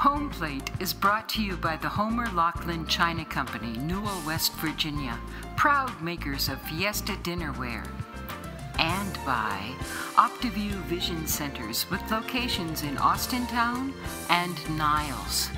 Homeplate is brought to you by the Homer Laughlin China Company, Newell, West Virginia, proud makers of Fiesta Dinnerware. And by OptiView Vision Centers with locations in Austintown and Niles.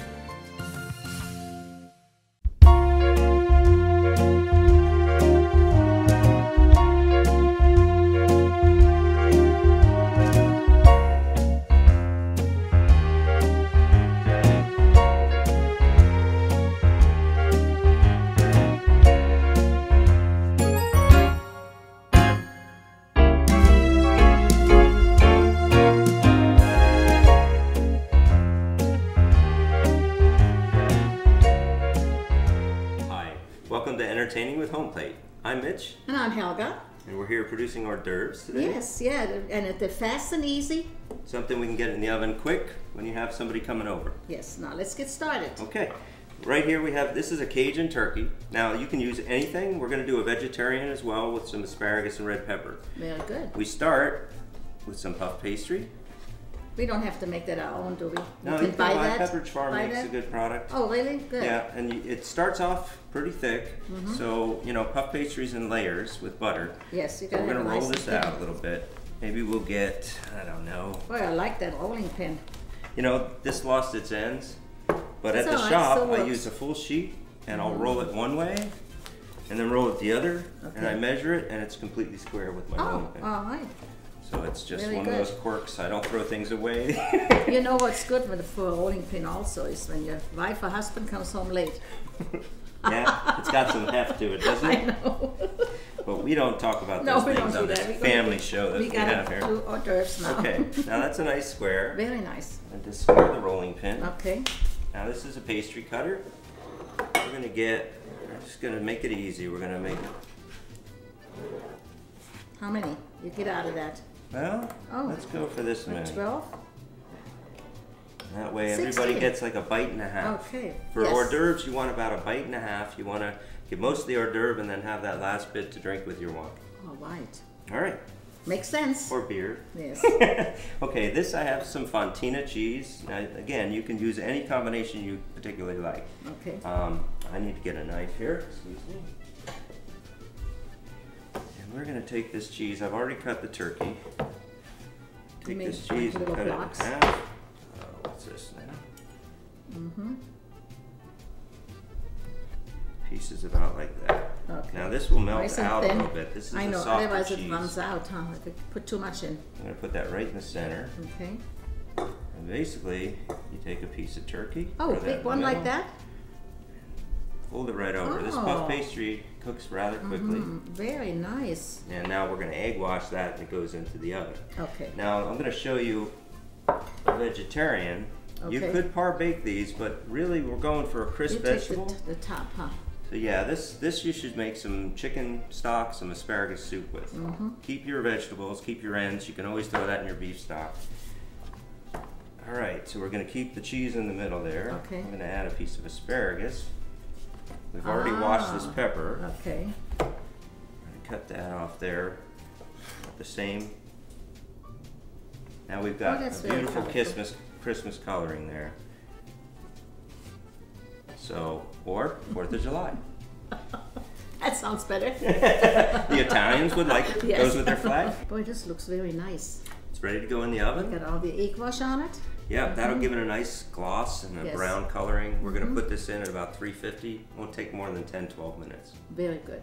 Welcome to Entertaining with Homeplate. I'm Mitch. And I'm Helga. And we're here producing hors d'oeuvres today. Yes, yeah, and they're fast and easy. Something we can get in the oven quick when you have somebody coming over. Yes, now let's get started. Okay, right here we have, this is a Cajun turkey. Now you can use anything. We're going to do a vegetarian as well with some asparagus and red pepper. Very good. We start with some puff pastry. We don't have to make that our own, do we? No, you can buy that. Pepperidge Farm makes a good product. Oh, really? Good. Yeah, and it starts off pretty thick. So, you know, puff pastry's in layers with butter. Yes, you got to We're have going to a roll nice this out a little bit. Maybe we'll get, I don't know. Boy, I like that rolling pin. You know, this lost its ends, but That's at the all right, shop still I works. use a full sheet and I'll roll it one way and then roll it the other, and I measure it and it's completely square with my rolling pin. All right. So it's just Really one good. of those quirks. I don't throw things away. You know what's good for a rolling pin also is when your wife or husband comes home late. Yeah, it's got some heft to it, doesn't it? I know. But we don't talk about No, those we things don't on do this that. family show that we have got here. two hors d'oeuvres now. Okay, now that's a nice square. Very nice. And just square the rolling pin. Okay. Now this is a pastry cutter. We're just gonna make it easy. We're gonna make, How many? You get out of that? well, Oh. let's go for this many. 12? That way 16. everybody gets like a bite and a half. Okay. For Yes. hors d'oeuvres, you want about a bite and a half. You want to get most of the hors d'oeuvre and then have that last bit to drink with your wine. All right. All right. Makes sense. Or beer. Yes. Okay, this I have some Fontina cheese. Now, again, you can use any combination you particularly like. Okay. I need to get a knife here. Excuse me. And we're going to take this cheese. I've already cut the turkey. Take made this cheese and little cut blocks. it in half. What's this now? Pieces about like that. Okay. Now this will melt Nice and out a thin. little bit. This is I a know, softer otherwise cheese. it runs out, huh? If you put too much in. I'm going to put that right in the center. Okay. And basically, you take a piece of turkey. Oh, throw that in big the one like middle, that? Fold it right over. This Oh. puff pastry cooks rather quickly. Very nice. And now we're going to egg wash that and it goes into the oven. Okay. Now I'm going to show you a vegetarian. You Okay. could par bake these, but really we're going for a crisp You take vegetable. the top, huh? So yeah, this you should make some chicken stock, some asparagus soup with. Keep your vegetables, keep your ends. You can always throw that in your beef stock. All right, so we're going to keep the cheese in the middle there. Okay. I'm going to add a piece of asparagus. We've already washed this pepper. Okay. I'm going to cut that off there. The same. Now we've got that's a very beautiful colorful. Christmas coloring there. So, or 4th of July. That sounds better. The Italians would like it. Yes. Goes with their flag. Boy, this looks very nice. It's ready to go in the oven. Got all the egg wash on it. Yeah, that'll give it a nice gloss and a Yes. brown coloring. We're going to put this in at about 350. Won't take more than 10-12 minutes. Very good.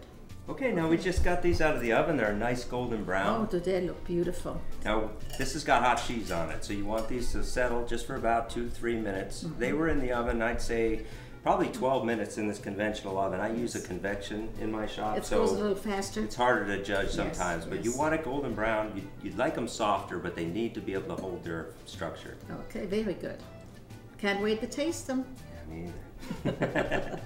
Okay, now we just got these out of the oven. They're a nice golden brown. Oh, do they look beautiful? Now, this has got hot cheese on it, so you want these to settle just for about 2-3 minutes. They were in the oven, I'd say, probably 12 minutes in this conventional oven. I use a convection in my shop, It so goes a little faster. it's harder to judge sometimes. But you yes. want it golden brown. You'd like them softer, but they need to be able to hold their structure. Okay, very good. Can't wait to taste them. Yeah, me either.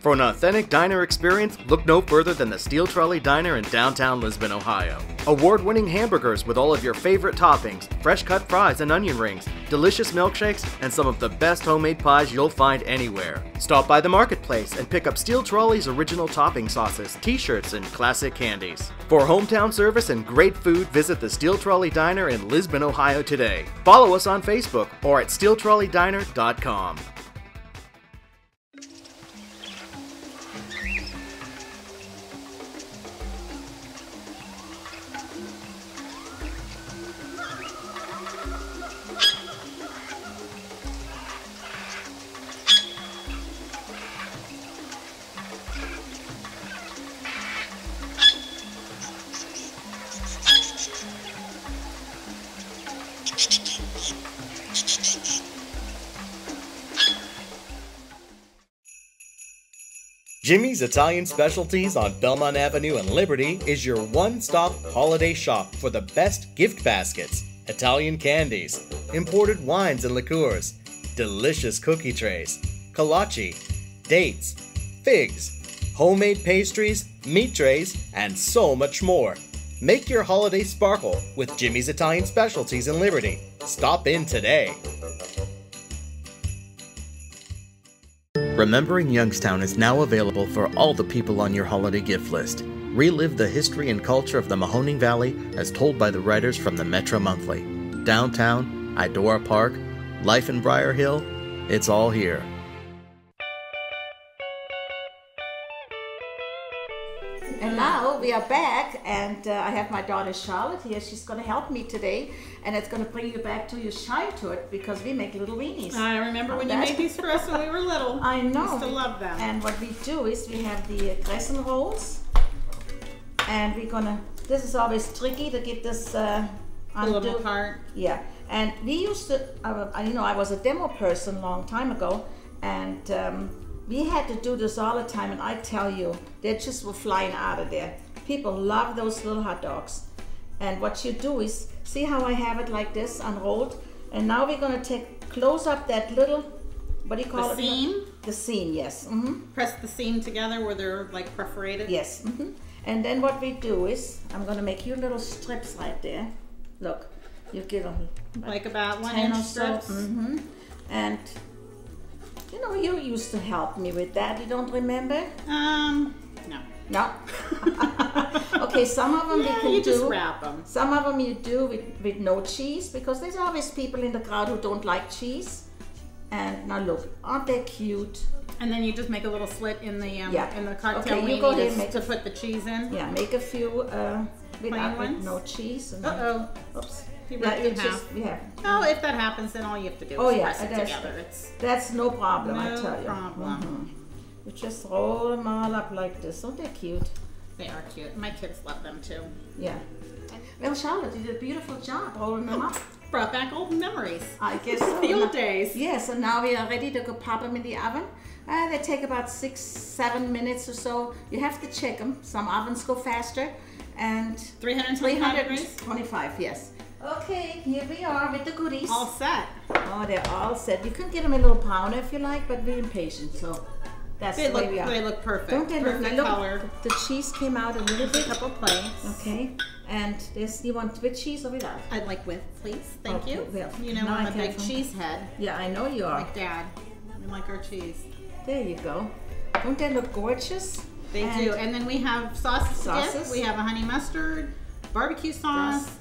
For an authentic diner experience, look no further than the Steel Trolley Diner in downtown Lisbon, Ohio. Award-winning hamburgers with all of your favorite toppings, fresh cut fries and onion rings, delicious milkshakes, and some of the best homemade pies you'll find anywhere. Stop by the marketplace and pick up Steel Trolley's original topping sauces, t-shirts, and classic candies. For hometown service and great food, visit the Steel Trolley Diner in Lisbon, Ohio today. Follow us on Facebook or at steeltrolleydiner.com. Jimmy's Italian Specialties on Belmont Avenue and Liberty is your one-stop holiday shop for the best gift baskets, Italian candies, imported wines and liqueurs, delicious cookie trays, kolache, dates, figs, homemade pastries, meat trays, and so much more. Make your holiday sparkle with Jimmy's Italian Specialties in Liberty. Stop in today. Remembering Youngstown is now available for all the people on your holiday gift list. Relive the history and culture of the Mahoning Valley as told by the writers from the Metro Monthly. Downtown, Idora Park, life in Briar Hill, it's all here. And now we are back, and I have my daughter Charlotte here. She's going to help me today, and it's going to bring you back to your childhood because we make little weenies. I remember when you made these for us when we were little. I know. I used to love them. And what we do is we have the crescent rolls, and we're going to, this is always tricky to get this the little part. Yeah, and we used to, I was a demo person a long time ago, and we had to do this all the time, and I tell you, they just were flying out of there. People love those little hot dogs. And what you do is, see how I have it like this, unrolled? And now we're gonna close up that little, what do you call it? The seam? The seam, yes. Mm-hmm. Press the seam together where they're like perforated? Yes. Mm-hmm. And then what we do is, I'm gonna make you little strips right there. Look, you get a like about 1 10 inch or so. strips? Mm-hmm. And you know, you used to help me with that. You don't remember? No. No. Okay, some of them we can you do. just wrap them. Some of them you do with no cheese because there's always people in the crowd who don't like cheese. And now look, aren't they cute? And then you just make a little slit in the cocktail okay, you go ahead and to put the cheese in. Yeah, make a few with ones? no cheese. And oops. You ripped it in half. Oh, if that happens, then all you have to do is press it together. That's no problem, I tell you. No problem. Mm-hmm. You just roll them all up like this. Aren't they cute? They are cute. My kids love them too. Yeah. Well, Charlotte, you did a beautiful job rolling them up. Brought back old memories. I guess so. The old days. Yes, and now we are ready to go pop them in the oven. They take about 6-7 minutes or so. You have to check them. Some ovens go faster. And 325 degrees? 25, yes. Okay, here we are with the goodies. All set. Oh, they're all set. You can get them a little browner if you like, but we're impatient, so that's the way we are. They look perfect. Don't they perfect look color. The cheese came out a little bit. A couple plates. Okay, and this, you want with cheese or without? I'd like with, please. Thank you. Well, you know I'm a big cheese head. Yeah, I know you are. Like Dad. We like our cheese. There you go. Don't they look gorgeous? They do. And then we have sauces. We have a honey mustard, barbecue sauce.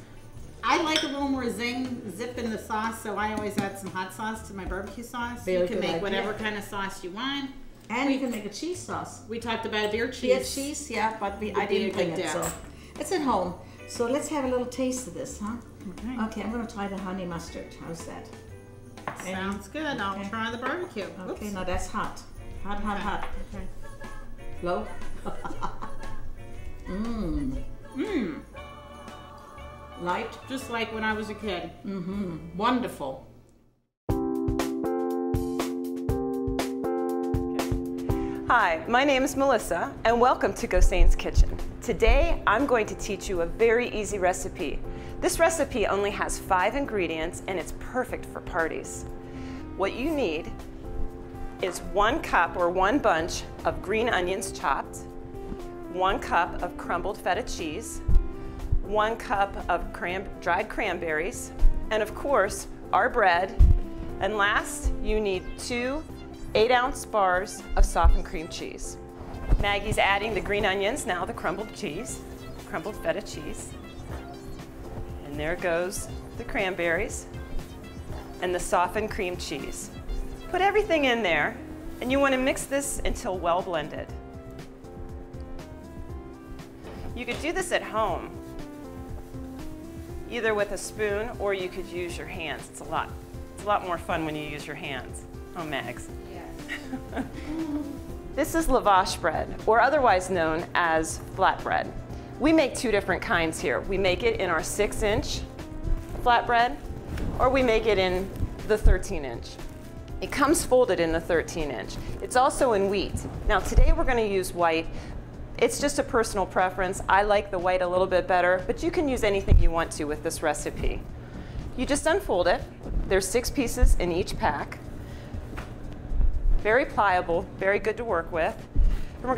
I like a little more zip in the sauce, so I always add some hot sauce to my barbecue sauce. You can make whatever kind of sauce you want. And you can make a cheese sauce. We talked about beer cheese. Beer cheese, yeah, but I didn't bring it, so it's at home. So let's have a little taste of this, huh? Okay. Okay, I'm going to try the honey mustard. How's that? Sounds good. I'll try the barbecue. Okay, now that's hot. Hot. Okay. Low? Mmm. Light? Just like when I was a kid. Mm-hmm. Wonderful. Hi, my name is Melissa, and welcome to Gosain's Kitchen. Today, I'm going to teach you a very easy recipe. This recipe only has 5 ingredients, and it's perfect for parties. What you need is 1 cup or 1 bunch of green onions chopped, 1 cup of crumbled feta cheese, 1 cup of dried cranberries, and of course, our bread. And last, you need 2 8-ounce bars of softened cream cheese. Maggie's adding the green onions, now the crumbled cheese, crumbled feta cheese. And there goes the cranberries and the softened cream cheese. Put everything in there, and you want to mix this until well blended. You could do this at home, either with a spoon or you could use your hands. It's a lot more fun when you use your hands. Oh, Mags. Yes. This is lavash bread, or otherwise known as flatbread. We make 2 different kinds here. We make it in our 6-inch flatbread, or we make it in the 13-inch. It comes folded in the 13-inch. It's also in wheat. Now today we're going to use white. It's just a personal preference. I like the white a little bit better, but you can use anything you want to with this recipe. You just unfold it. There's 6 pieces in each pack. Very pliable, very good to work with. And we're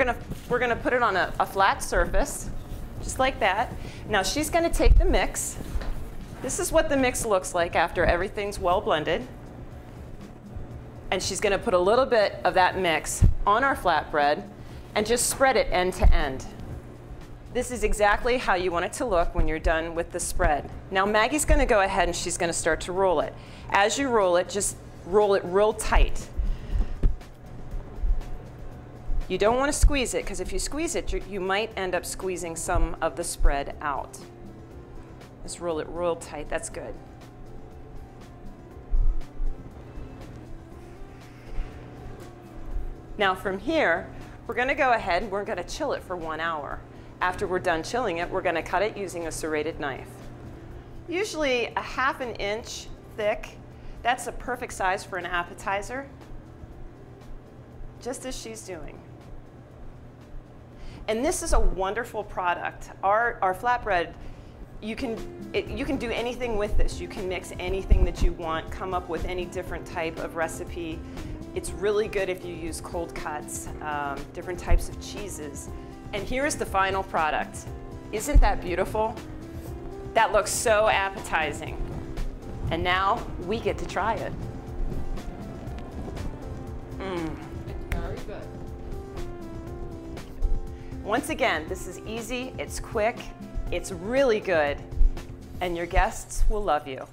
gonna put it on a flat surface, just like that. Now she's gonna take the mix. This is what the mix looks like after everything's well blended. And she's gonna put a little bit of that mix on our flatbread and just spread it end to end. This is exactly how you want it to look when you're done with the spread. Now Maggie's gonna go ahead and she's gonna start to roll it. As you roll it, just roll it real tight. You don't want to squeeze it, because if you squeeze it, you might end up squeezing some of the spread out. Just roll it real tight, that's good. Now from here, we're going to go ahead and we're going to chill it for 1 hour. After we're done chilling it, we're going to cut it using a serrated knife. Usually a 1/2 inch thick. That's a perfect size for an appetizer, just as she's doing. And this is a wonderful product. Our flatbread, you can do anything with this. You can mix anything that you want, come up with any different type of recipe. It's really good if you use cold cuts, different types of cheeses. And here's the final product. Isn't that beautiful? That looks so appetizing. And now we get to try it. It's very good. Once again, this is easy, it's quick, it's really good, and your guests will love you.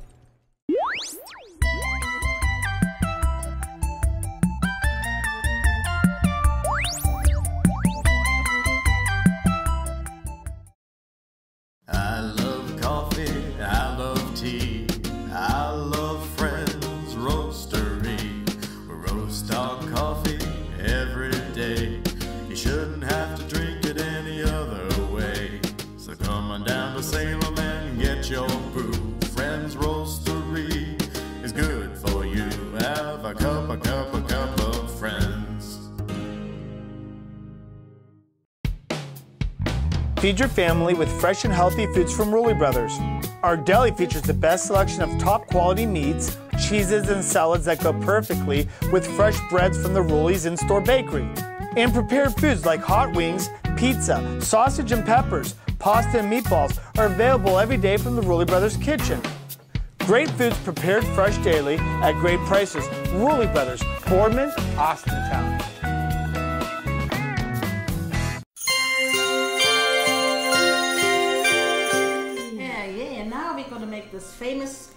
I love coffee, I love tea, I love Friends Roastery. We roast our coffee every day. You shouldn't have to drink it any other way. So come on down to Salem and get your brew. Friends Roastery is good for you. Have a cup of Friends. Feed your family with fresh and healthy foods from Rulli Brothers. Our deli features the best selection of top quality meats, cheeses, and salads that go perfectly with fresh breads from the Rulli's in-store bakery. And prepared foods like hot wings, pizza, sausage and peppers, pasta and meatballs are available every day from the Rulli Brothers kitchen. Great foods prepared fresh daily at great prices. Rulli Brothers, Boardman, Austintown. This famous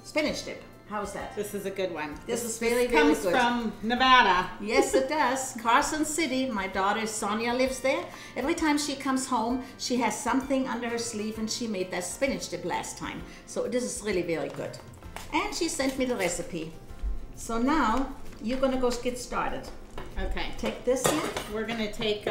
spinach dip. How's that? This is a good one. This is really, really really good. good. Comes from Nevada. Yes, it does. Carson City. My daughter Sonia lives there. Every time she comes home, she has something under her sleeve, and she made that spinach dip last time. So this is really very good. And she sent me the recipe. So now you're gonna go get started. Okay. Take this here. We're gonna take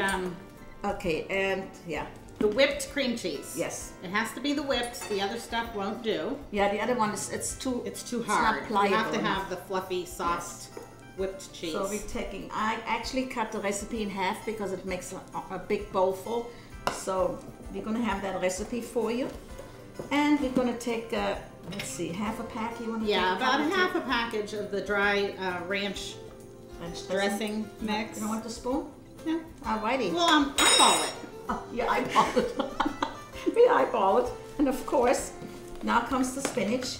okay, and yeah. The whipped cream cheese. Yes. It has to be the whipped. The other stuff won't do. Yeah, the other one is it's too hard. It's not pliable. You have to have the fluffy, soft whipped cheese. So we're taking. I actually cut the recipe in half because it makes a big bowl full. So we're gonna have that recipe for you, and we're gonna take let's see, half a pack. You want to? Yeah, take about half a package of the dry ranch dressing mix. You don't want the spoon? No. Alrighty. Well, eyeball it. Oh, yeah, eyeball it. We eyeball it. And of course, now comes the spinach.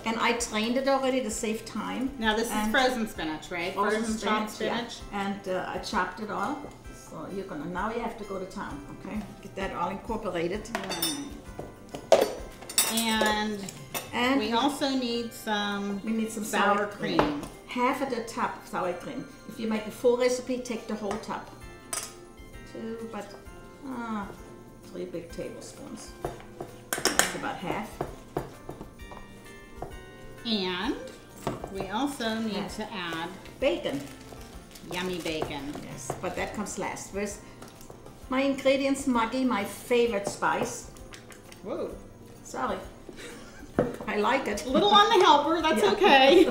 And I trained it already to save time. Now this is frozen spinach, right? Frozen chopped spinach. Yeah. And I chopped it all. So you're gonna, now you have to go to town, okay? Get that all incorporated. And we also need some sour cream. Half of the tub of sour cream. If you make a full recipe, take the whole tub. 3 big tablespoons. That's about half. And we also need to add bacon. Yummy bacon. Yes, but that comes last. Where's my ingredients? Maggi, my favorite spice. Whoa. Sorry. I like it. A little on the helper, that's okay.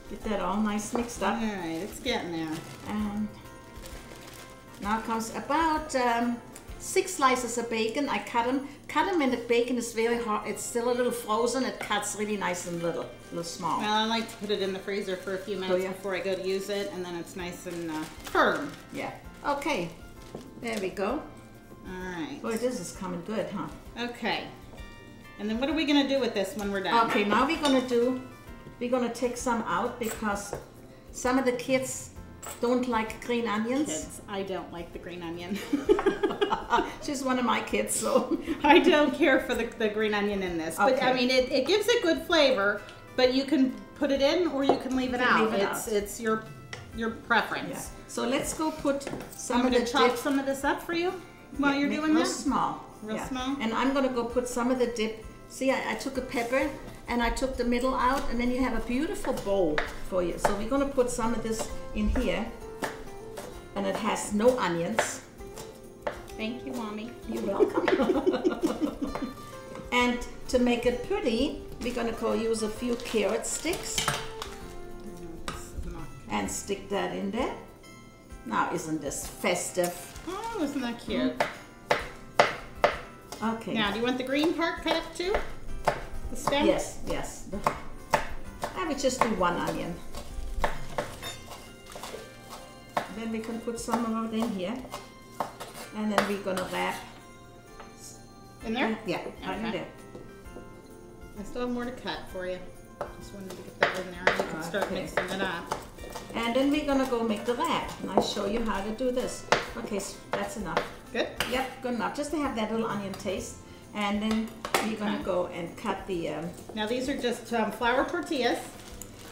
Get that all nice mixed up. All right, it's getting there. And now comes about 6 slices of bacon. I cut them when the bacon is very hot. It's still a little frozen. It cuts really nice and little small. Well, I like to put it in the freezer for a few minutes before I go to use it, and then it's nice and firm. Yeah. Okay. There we go. All right. Boy, this is coming good, huh? Okay. And then what are we gonna do with this when we're done? Okay, now we're gonna take some out because some of the kids don't like green onions. Kids, I don't like the green onion. She's one of my kids, so. I don't care for the green onion in this. But I mean, it gives it good flavor, but you can put it in or you can leave it out. It's your preference. Yeah. So let's go put some of the dip. I'm gonna chop some of this up for you while you're doing real this. Small. Real small. And I'm gonna go put some of the dip. See, I took a pepper and I took the middle out, and then you have a beautiful bowl for you. So we're gonna put some of this in here, and it has no onions. Thank you, Mommy. You're welcome. And to make it pretty, we're gonna go use a few carrot sticks and stick that in there. Now, isn't this festive? Oh, isn't that cute? Okay. Now, do you want the green part cut up too? The stem? Yes, yes. I would just do 1 onion. Then we can put some of it in here. And then we're gonna wrap. In there? Yeah, right in there. I still have more to cut for you. Just wanted to get that in there and you can start mixing it up. And then we're gonna go make the wrap. And I'll show you how to do this. Okay, so that's enough. Good? Yep, good enough. Just to have that little onion taste. And then we're gonna go and cut the... now these are just flour tortillas.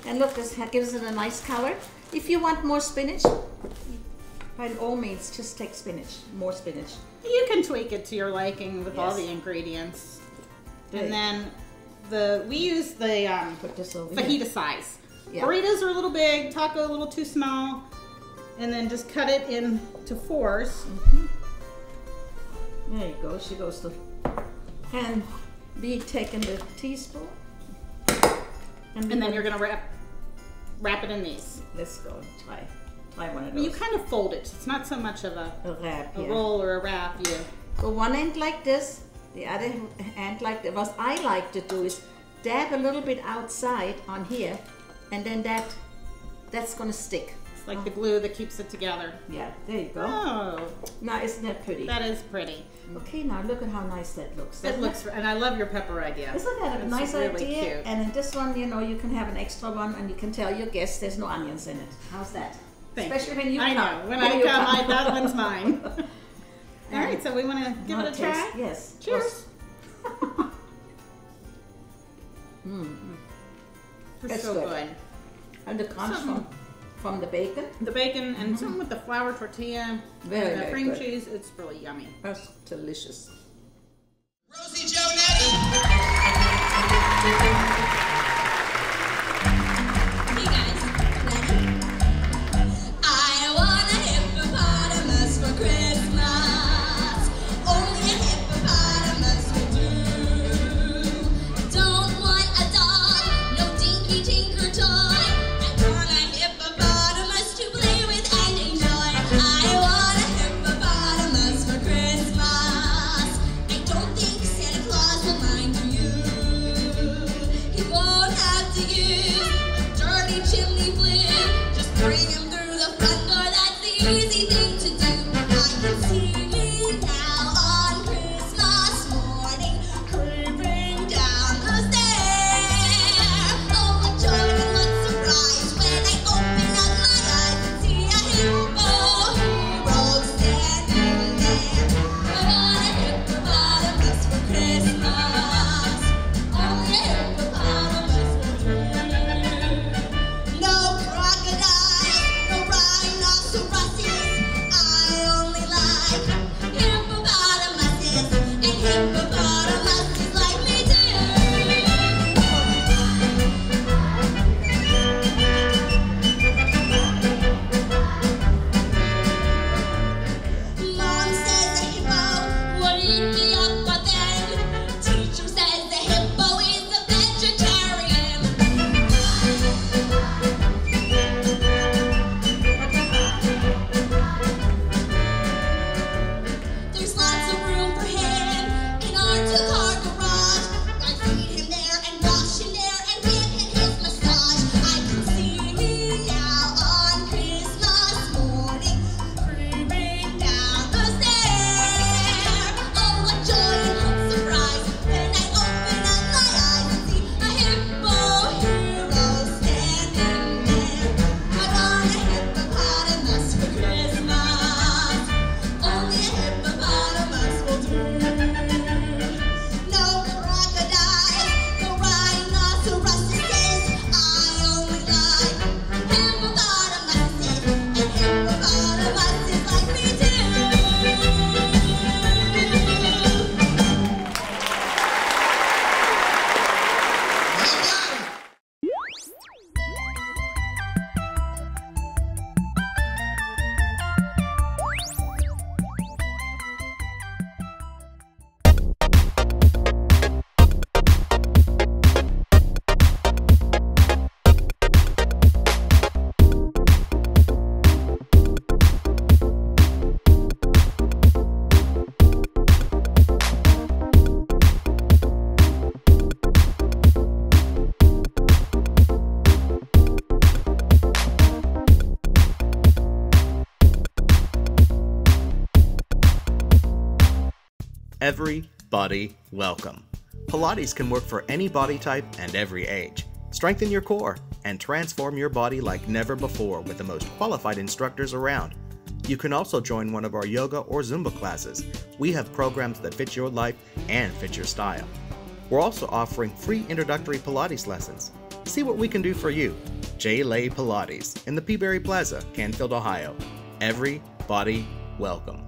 And look, this gives it a nice color. If you want more spinach, by all means, just take spinach, more spinach. You can tweak it to your liking with all the ingredients. And then we use the fajita size. Yeah. Burritos are a little big, taco a little too small, and then just cut it into 4s. Mm-hmm. There you go. She goes to, and be taking the teaspoon, and then you're gonna wrap it in these. Let's go try one of those. You kind of fold it. It's not so much of a wrap, a roll or a wrap. You go one end like this, the other end like that. What I like to do is dab a little bit outside on here, and then that's gonna stick. It's like the glue that keeps it together. Yeah, there you go. Oh, now isn't that pretty? That is pretty. Okay, now look at how nice that looks. It looks, and I love your pepper idea. Isn't that a nice really idea? Cute. And in this one, you know, you can have an extra one, and you can tell your guests there's no onions in it. How's that? Especially when you come. I know. When I come, that one's mine. All right, so we want to give it a try? Yes. Cheers. That's so good. And the crunch from the bacon. The bacon and some with the flour tortilla and the cream good. cheese. It's really yummy. That's delicious. Rosie Jonetti. Hey guys, ready? I want a hippopotamus for Christmas. Only a hippopotamus will do. Don't want a doll, no dinky tinker toy. I want a hippopotamus to play with and enjoy. I want a hippopotamus for Christmas. I don't think Santa Claus will mind you. Everybody welcome. Pilates can work for any body type and every age. Strengthen your core and transform your body like never before with the most qualified instructors around. You can also join one of our yoga or Zumba classes. We have programs that fit your life and fit your style. We're also offering free introductory Pilates lessons. See what we can do for you. J. Lay Pilates in the Peaberry Plaza, Canfield, Ohio. Everybody welcome.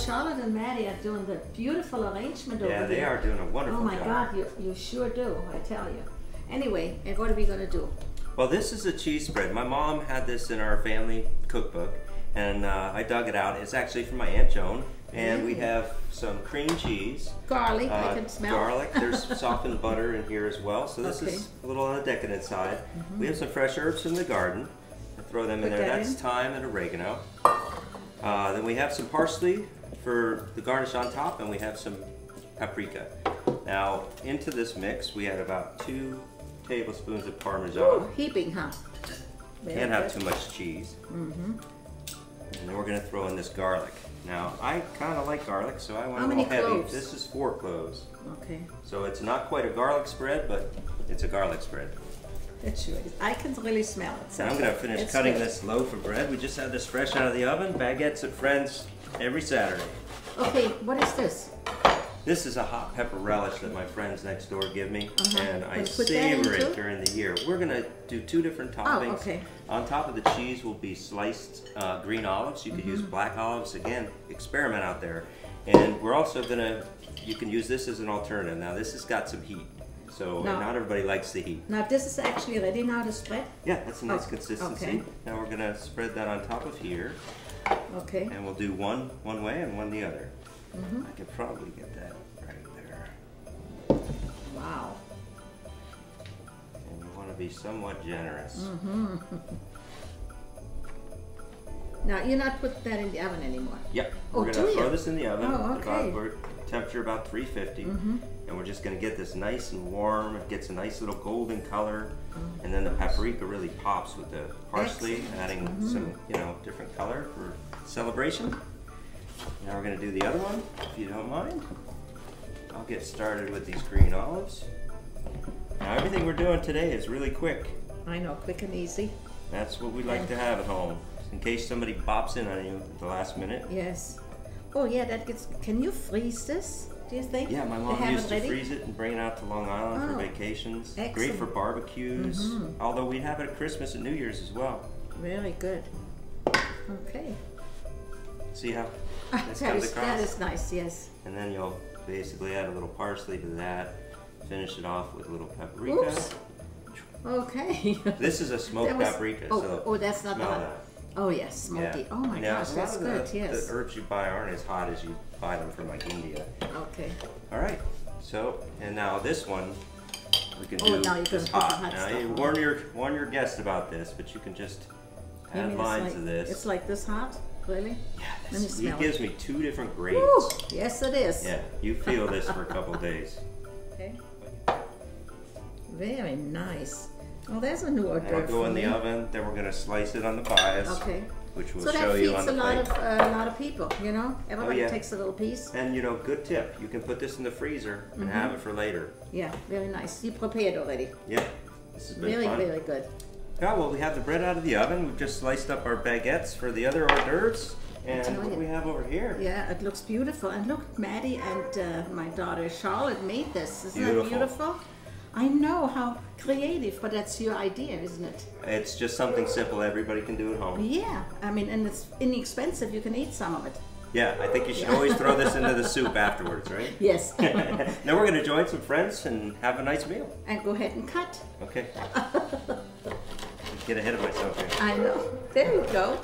Charlotte and Maddie are doing the beautiful arrangement over there. Yeah, they are doing a wonderful job. Oh my God, you sure do, I tell you. Anyway, and what are we going to do? Well, this is a cheese spread. My mom had this in our family cookbook, and I dug it out. It's actually from my Aunt Joan, and we have some cream cheese. Garlic, I can smell. Garlic. There's softened butter in here as well, so this is a little on the decadent side. We have some fresh herbs from the garden. I'll throw them in there. That's thyme and oregano. Then we have some parsley for the garnish on top, and we have some paprika. Now, into this mix, we add about 2 tablespoons of Parmesan. Ooh, heaping, huh? Can't have too much cheese. And then we're going to throw in this garlic. Now, I kind of like garlic, so I went a little heavy. Cloves? This is 4 cloves. Okay. So it's not quite a garlic spread, but it's a garlic spread. It sure is. I can really smell it. So and I'm going to finish cutting this loaf of bread. We just had this fresh out of the oven. Baguettes at Friends every Saturday. Okay, what is this? This is a hot pepper relish that my friends next door give me, and I savor it during the year. We're going to do 2 different toppings. Oh, okay. On top of the cheese will be sliced green olives. You could use black olives. Again, experiment out there. And we're also going to, you can use this as an alternative. Now, this has got some heat. So not everybody likes the heat. Now this is actually ready now to spread? Yeah, that's a nice consistency. Okay. Now we're going to spread that on top of here. Okay. And we'll do one way and one the other. I could probably get that right there. Wow. And you want to be somewhat generous. Now you're not putting that in the oven anymore? Yep. We're going to throw this in the oven. Oh, okay. Temperature about 350. And we're just going to get this nice and warm. It gets a nice little golden color. And then the paprika really pops with the parsley, adding some, different color for celebration. Now we're going to do the other one, if you don't mind. I'll get started with these green olives. Now everything we're doing today is really quick. I know, quick and easy. That's what we like to have at home, in case somebody bops in on you at the last minute. Yes. Oh yeah, can you freeze this, do you think? Yeah, my mom used to freeze it and bring it out to Long Island for vacations. Excellent. Great for barbecues, although we'd have it at Christmas and New Year's as well. Very good. Okay. See how this comes across? That is nice, yes. And then you'll basically add a little parsley to that, finish it off with a little paprika. Oops. Okay. This is a smoked paprika. Oh, that's not smell that. Oh yes, smoky. Yeah. Oh my gosh, that's good. Yes. The herbs you buy aren't as hot as you buy them from like India. Okay. All right. So, and now this one we can do now is hot. Now you warn your guest about this, but you can just add lines of this. It's like this hot, really? Yeah. It gives me 2 different grades. Woo, yes, it is. Yeah. You feel this for a couple days. Okay. Very nice. Oh, there's a new hors d'oeuvre. It'll go in the oven. Then we're going to slice it on the bias. Okay. Which we'll show you on the plate. So that feeds a lot of people, Everybody takes a little piece. And good tip. You can put this in the freezer and have it for later. Yeah, very nice. You prepared already. Yeah. This has been fun. Very good. Yeah, well, we have the bread out of the oven. We've just sliced up our baguettes for the other hors d'oeuvres. And what do we have over here? Yeah, it looks beautiful. And look, Maddie and my daughter Charlotte made this. Isn't that beautiful? I know, how creative, but that's your idea, isn't it? It's just something simple everybody can do at home. Yeah, I mean, and it's inexpensive. You can eat some of it. Yeah, I think you should always throw this into the soup afterwards, right? Yes. Now we're going to join some friends and have a nice meal. And go ahead and cut. Okay. Get ahead of myself here. I know. There you go.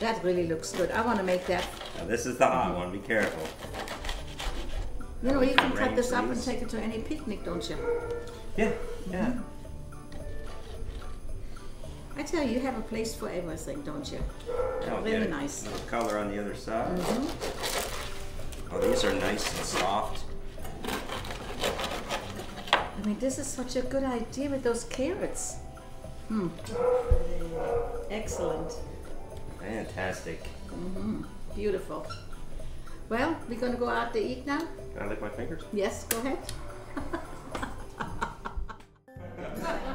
That really looks good. I want to make that. Now this is the hot one. Be careful. You can cut this up and take it to any picnic, don't you? Yeah, yeah. I tell you, you have a place for everything, don't you? Really nice. A little color on the other side. Oh, these are nice and soft. I mean, this is such a good idea with those carrots. Excellent. Fantastic. Beautiful. Well, we're going to go out to eat now? Can I lick my fingers? Yes, go ahead.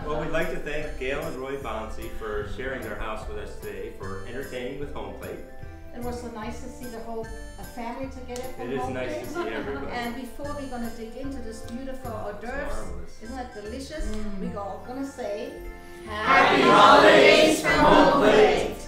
Well, we'd like to thank Gail and Roy Bonsi for sharing their house with us today, for entertaining with Homeplate. It was so nice to see the whole family together from It is Homeplate. nice to see everybody. And before we're going to dig into this beautiful hors d'oeuvres, isn't that delicious? We're all going to say, Happy holidays from Homeplate!